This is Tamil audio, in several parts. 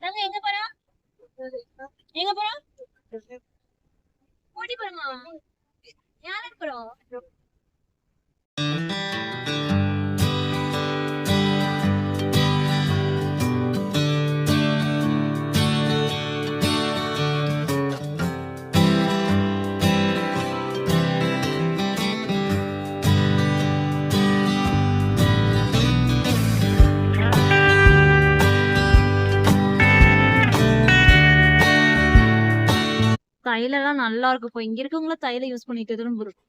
நாங்க எங்க போறோம்? எங்க போறோம்? ஊட்டி போறோமா? யாருக்கு போறோம்? தைலெல்லாம் நல்லா இருக்கு. இப்போ இங்க இருக்கவங்கள தைல யூஸ் பண்ணிட்டு இருக்கு.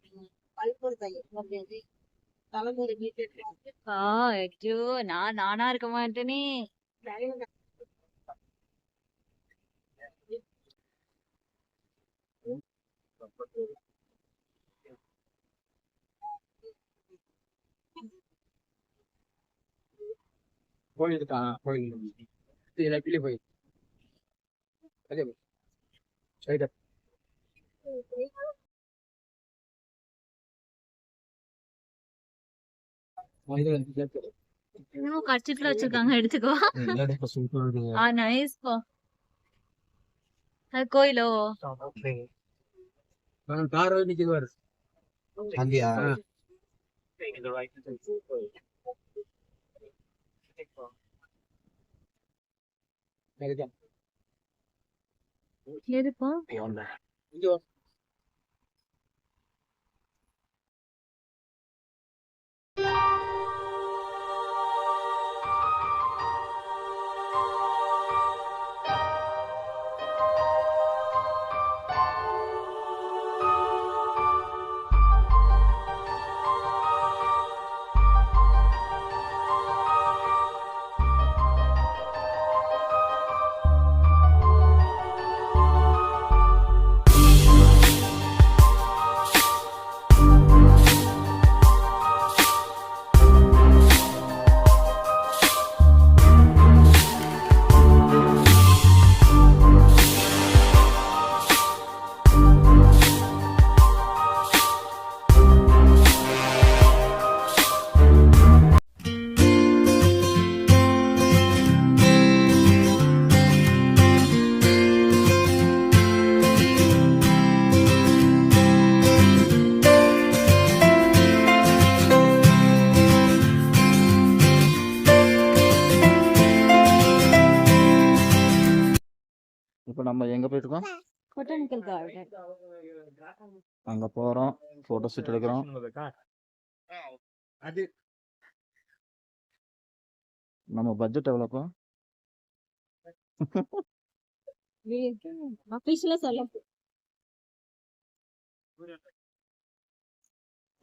ஐயோ நானா இருக்க மாட்டேனே. கோயில் போய் கச்சிட்டுல வச்சிருக்காங்க, எடுத்துக்கோ. நைஸ் பா. கோயிலோ கார் நிக்குது பாரு அங்கயா எதுப்பா? இப்போ நம்ம எங்க போயிட்டு இருக்கோம்? Botanical garden. அங்க போறோம், போட்டோ ஷூட் எடுக்கிறோம். அது நம்ம பட்ஜெட் எவ்வளோப்பா? ஆபீஸ்ல சொல்ல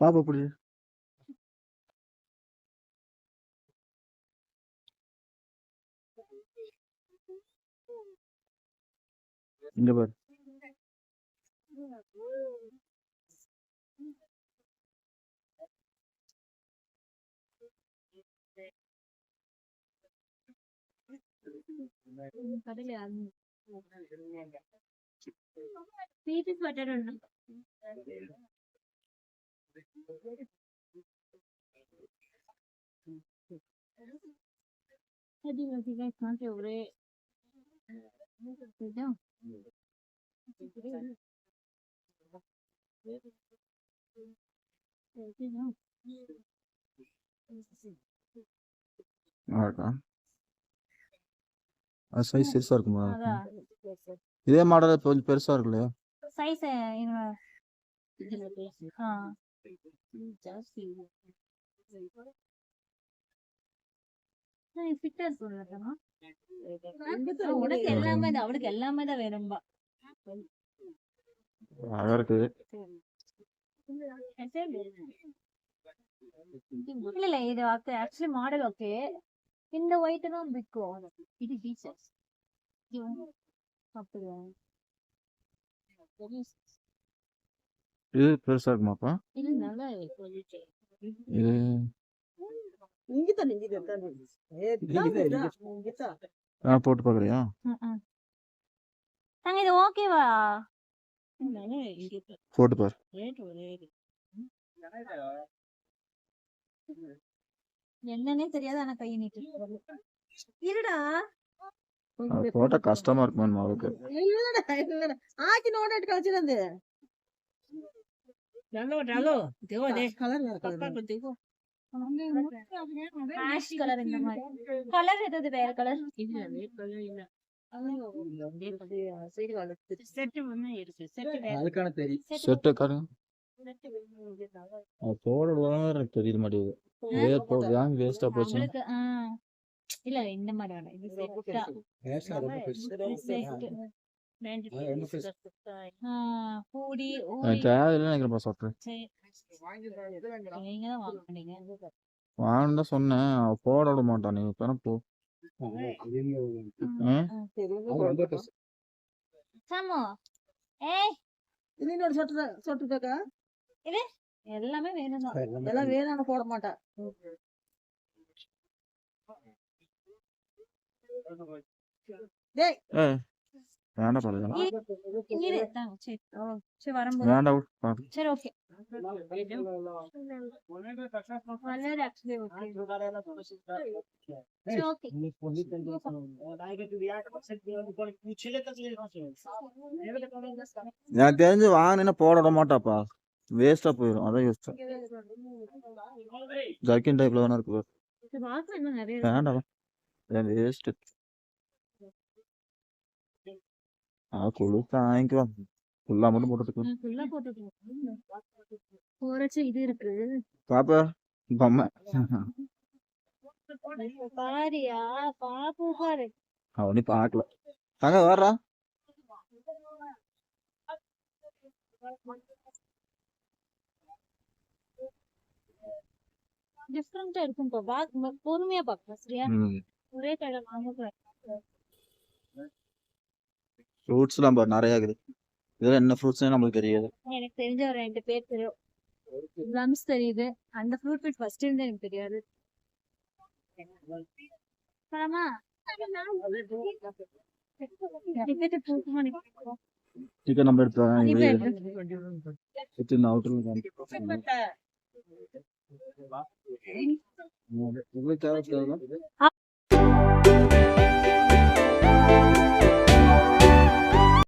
பாப்பா புடி இங்க பாரு. ஒரே சைஸ் பெருசா இருக்குமா? இதே மாடல் கொஞ்சம் பெருசா இருக்குல்லையா? சைஸ் உனக்கு எல்லாமே தான், அவளுக்கு எல்லாமே தான் வேணும்பா. அழகா இருக்கு. இல்ல இல்ல, இது ஆக்சுவலி மாடல் ஓகே. இந்த ஒயிட் தான் பிடிக்கும். இது பீச்சஸ் அப்படியா? இது பெருசா இருக்குமாப்பா? இது நல்லா இது போட்டு பாக்குறியா? இது ஓகேவா? போட்டு பாரு. என்னன்னே தெரியாது, ஆனா கை நீட்டு இருடா. அது போட்டா கஷ்டமா இருக்குமா அவருக்கு? இல்லடா இல்லடா ஆக்கி நோட கழிச்சிருந்து கலர் ஆஷ் கலர் இந்த மாதிரி கலர் ஏதாவது வேற கலர் அதுக்கான தெரியும். செட்டு காருங்க. அது போடுறதுலாம் எனக்கு தெரிய மாட்டேங்குது. போடுறாங்க வேஸ்டா போச்சு. அவளுக்கு இல்ல இந்த மாதிரி வேணாம் இது செட்டா ரேஷன் ரொம்ப பெருசு. ரொம்ப பெருசு. பூடி எனக்கு தேவையில்லை நினைக்கிறேன் சொல்றேன். நீங்க தான் வாங்குனீங்க வாங்கன்னு தான் சொன்னேன். அவ போட விட மாட்டான். நீ இப்ப போ. அது ரொம்ப பெருசு. சாமோ ஏய் இது இன்னொரு சொட்டுக்கா இது எல்லாமே வேணும் தான் எல்லாம் வேணாம் போட மாட்டா டேய் வேண்டாம் பாரு. இரு தாங்க சரி சரி வரும்போது வேண்டாம் விடு, பாரு. சரி ஓகே கலர் ஆக்சுவலி ஓகே சரி ஓகே எனக்கு தெரிஞ்சு வாங்கினா போட விட மாட்டாப்பா. வேஸ்டா போயிடும். அதான் யோசிச்சேன். ஜர்க்கின் டைப்ல வேணா இருக்கு பாரு. வாசம் இன்னும் நிறைய வேண்டாம் வேஸ்ட். குளிர்ச்சி வாங்கிக்குவான். ஃபுல்லா மட்டும் போட்டுருக்கு. ஃபுல்லா போட்டுக்கலாம் போறச்சு இது இருக்கு பாப்பா பொம்மை பாரியா பாப்பு பாரு அவனி பாக்கல. தாங்க வர்றா. டிஃப்ரெண்டா இருக்கும் பொறுமையா பாக்கலாம் சரியா ஒரே கடையில வாங்க ஃப்ரூட்ஸ் எல்லாம் பாரு நிறைய இருக்குது. இதெல்லாம் என்ன ஃப்ரூட்ஸ்னே நம்மளுக்கு தெரியாது. எனக்கு தெரிஞ்ச ஒரு 2 பேர் தெரியும் ப்ளம்ஸ் தெரியுது அந்த ஃப்ரூட் பீட் ஃபர்ஸ்ட் இருந்து எனக்கு தெரியாது ஆமா டிக்கெட் நம்பர் எடுத்து அவுட்டர்